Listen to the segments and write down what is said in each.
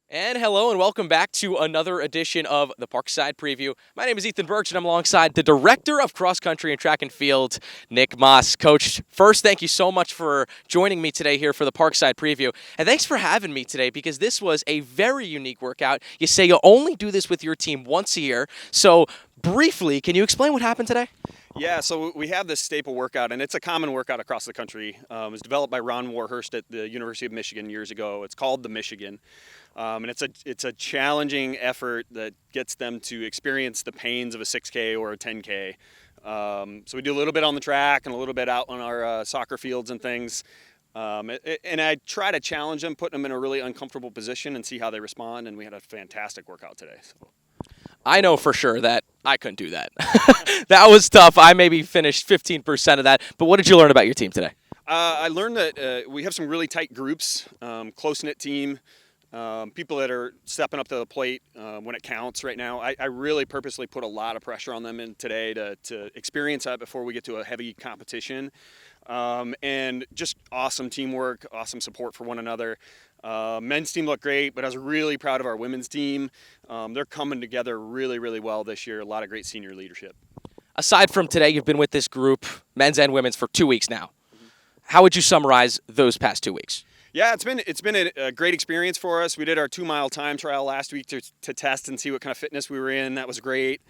And hello and welcome back to another edition of the Parkside Preview. My name is Ethan Birch and I'm alongside the Director of Cross Country and Track and Field, Nick Maas. Coach, first, thank you so much for joining me today here for the Parkside Preview. And thanks for having me today because this was a very unique workout. You say you only do this with your team once a year. So briefly, can you explain what happened today? Yeah, so we have this staple workout, and it's a common workout across the country. It was developed by Ron Warhurst at the University of Michigan years ago. It's called the Michigan, and it's a challenging effort that gets them to experience the pains of a 6K or a 10K. So we do a little bit on the track and a little bit out on our soccer fields and things. And I try to challenge them, put them in a really uncomfortable position and see how they respond, and we had a fantastic workout today. So. I know for sure that I couldn't do that. That was tough. I maybe finished 15% of that. But what did you learn about your team today? I learned that we have some really tight groups, close-knit team, people that are stepping up to the plate when it counts right now. I really purposely put a lot of pressure on them in today to experience that before we get to a heavy competition. And just awesome teamwork, awesome support for one another. Men's team looked great, but I was really proud of our women's team. They're coming together really, really well this year. A lot of great senior leadership. Aside from today, you've been with this group, men's and women's, for 2 weeks now. How would you summarize those past 2 weeks? Yeah, it's been a great experience for us. We did our 2-mile time trial last week to test and see what kind of fitness we were in. That was great.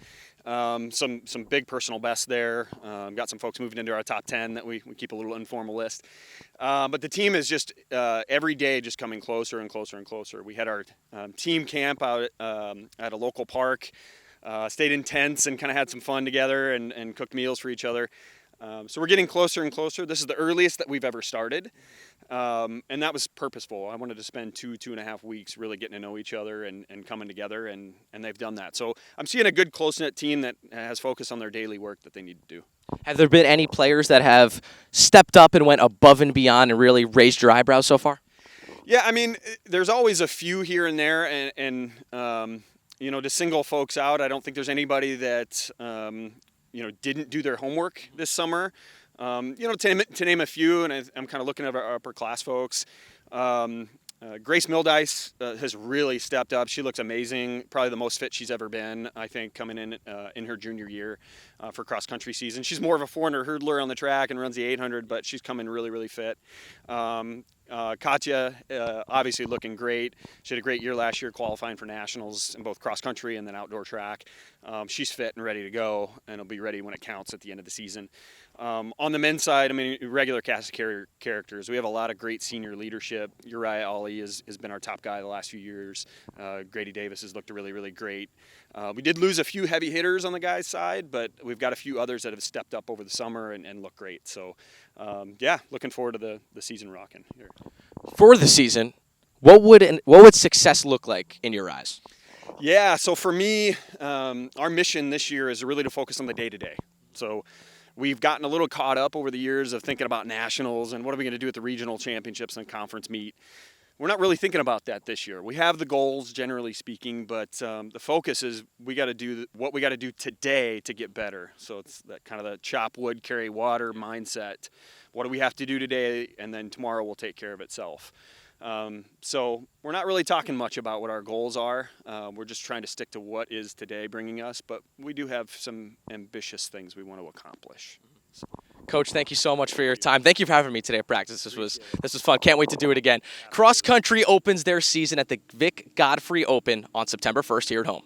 Some big personal bests there. Got some folks moving into our top 10 that we keep a little informal list. But the team is just every day just coming closer and closer and closer. We had our team camp out at a local park. Stayed in tents and kind of had some fun together and cooked meals for each other. So we're getting closer and closer. This is the earliest that we've ever started. And that was purposeful. I wanted to spend 2.5 weeks really getting to know each other and coming together, and they've done that. So I'm seeing a good, close-knit team that has focused on their daily work that they need to do. Have there been any players that have stepped up and went above and beyond and really raised your eyebrows so far? Yeah, I mean, there's always a few here and there, and to single folks out, I don't think there's anybody that didn't do their homework this summer. To name a few, and I'm kind of looking at our upper class folks. Grace Mildice has really stepped up. She looks amazing. Probably the most fit she's ever been, I think, coming in her junior year for cross country season. She's more of a 400 hurdler on the track and runs the 800, but she's coming really, really fit. Katya, obviously looking great. She had a great year last year qualifying for nationals in both cross country and then outdoor track. She's fit and ready to go, and will be ready when it counts at the end of the season. On the men's side, I mean, regular cast of characters. We have a lot of great senior leadership. Uriah Ali has been our top guy the last few years. Grady Davis has looked really, really great. We did lose a few heavy hitters on the guys' side, but we've got a few others that have stepped up over the summer and look great. So, looking forward to the season rocking here. For the season, what would success look like in your eyes? Yeah, so for me, our mission this year is really to focus on the day-to-day. So we've gotten a little caught up over the years of thinking about nationals and what are we going to do at the regional championships and conference meet. We're not really thinking about that this year. We have the goals, generally speaking, but the focus is we got to do what we got to do today to get better. So it's that kind of the chop wood, carry water mindset. What do we have to do today, and then tomorrow will take care of itself. So we're not really talking much about what our goals are. We're just trying to stick to what is today bringing us, but we do have some ambitious things we want to accomplish. So. Coach, thank you so much for your time. Thank you for having me today at practice. This was fun. Can't wait to do it again. Cross Country opens their season at the Vic Godfrey Open on September 1st here at home.